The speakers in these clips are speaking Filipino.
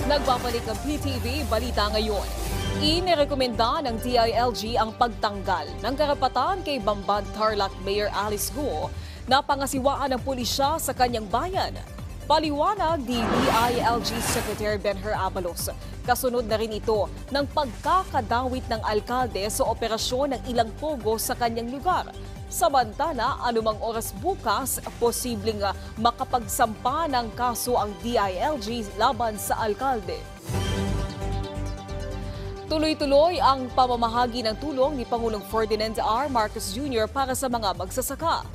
Nagbabalik ang PTV Balita Ngayon. Inirekomenda ng DILG ang pagtanggal ng karapatan kay Bamban Tarlac Mayor Alice Guo na pangasiwaan ng pulisya sa kanyang bayan. Paliwanag ni DILG Secretary Benher Abalos. Kasunod na rin ito ng pagkakadawit ng alkalde sa operasyon ng ilang pogo sa kanyang lugar. Samantala, anumang oras bukas, posibleng makapagsampa ng kaso ang DILG laban sa alkalde. Tuloy-tuloy ang pamamahagi ng tulong ni Pangulong Ferdinand R. Marcos Jr. para sa mga magsasaka.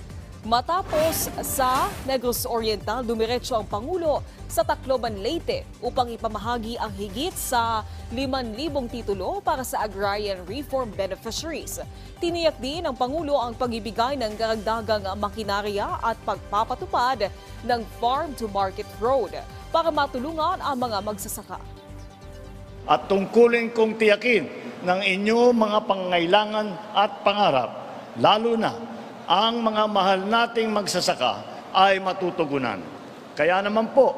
Matapos sa Negros Oriental, dumiretso ang Pangulo sa Tacloban, Leyte upang ipamahagi ang higit sa 5,000 titulo para sa agrarian reform beneficiaries. Tiniyak din ng Pangulo ang pagbibigay ng karagdagang makinarya at pagpapatupad ng Farm to Market Road para matulungan ang mga magsasaka. At tungkulin kong tiyakin ng inyong mga pangangailangan at pangarap, lalo na ang mga mahal nating magsasaka ay matutugunan. Kaya naman po,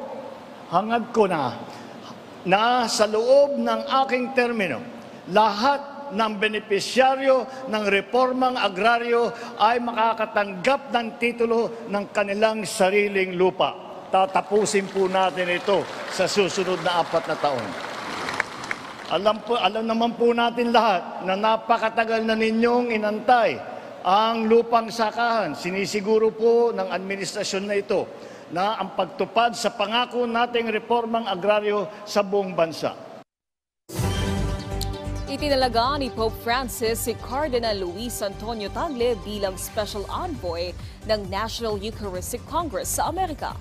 hangad ko na sa loob ng aking termino, lahat ng benepisyaryo ng reformang agraryo ay makakatanggap ng titulo ng kanilang sariling lupa. Tatapusin po natin ito sa susunod na 4 na taon. Alam naman po natin lahat na napakatagal na ninyong inantay ang lupang sakahan. Sinisiguro po ng administrasyon na ito na ang pagtupad sa pangako nating reformang agraryo sa buong bansa. Itinalaga ni Pope Francis si Cardinal Luis Antonio Tagle bilang Special Envoy ng National Eucharistic Congress sa Amerika.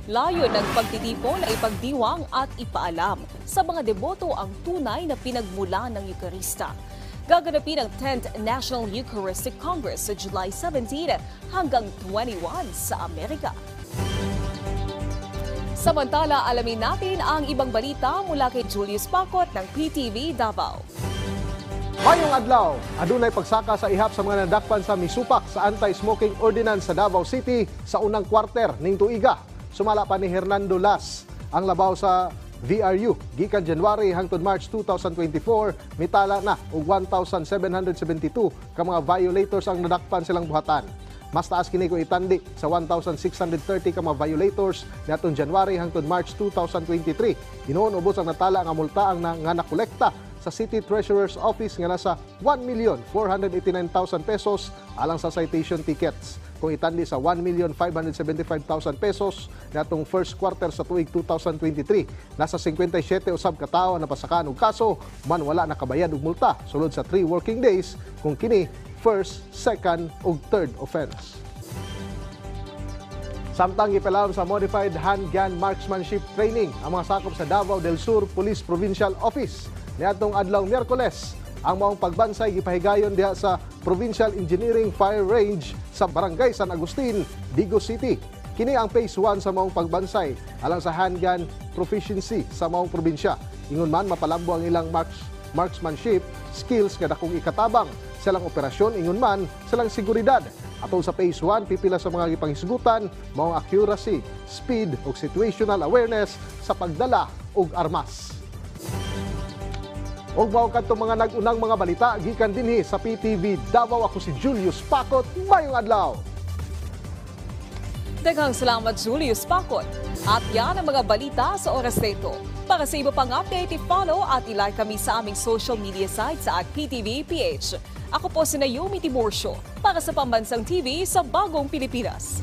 Layo ng pagtitipon ay ipagdiwang at ipaalam sa mga deboto ang tunay na pinagmula ng Eukarista. Gaganapin ang 10th National Eucharistic Congress sa July 17 hanggang 21 sa Amerika. Samantala, alamin natin ang ibang balita mula kay Julius Pacot ng PTV Davao. Mayong adlaw, adunay pagsaka sa ihap sa mga nadakpan sa misupak sa anti-smoking ordinance sa Davao City sa unang kwarter ning tuiga. Sumala pa ni Hernando Las ang labaw sa VRU gikan January hangtod March 2024 mitala na og 1,772 ka mga violators ang nadakpan silang buhatan. Mas taas kini kung itandi sa 1,630 ka mga violators niadtong January hangtod March 2023. Inoon ubos ang natala nga multa ang nga nakolekta sa City Treasurer's Office nga nasa 1,489,000 pesos alang sa citation tickets. Kung itandi sa 1,575,000 pesos natong first quarter sa tuig 2023. Nasa 57 usab ka tawo na pasakaan og kaso man wala nakabayad og multa sulod sa 3 working days kung kini first, second ug third offense. Samtang ipilawom sa Modified Handgun Marksmanship Training ang mga sakop sa Davao del Sur Police Provincial Office niadtong adlaw Miyerkules. Ang maong pagbansay gipahigayon diha sa Provincial Engineering Fire Range sa Barangay San Agustin, Digos City. Kini ang phase 1 sa maong pagbansay alang sa handgun proficiency sa maong probinsya. Ingon man mapalambo ang ilang marksmanship skills nga dakong ikatabang silang operasyon, ingon man silang seguridad. Atol sa phase 1, pipila sa mga gipanghisgutan, maong accuracy, speed ug situational awareness sa pagdala og armas. Og mao kadto mga nag-unang mga balita gikan dinhi sa PTV Davao. Ako si Julius Pacot. Mayong adlaw. Daghang salamat Julius Pacot. At yan ang mga balita sa oras na ito. Para sa iba pang update, i-follow at i-like kami sa aming social media sites at PTV PH. Ako po si Naomi Timorcio para sa Pambansang TV sa Bagong Pilipinas.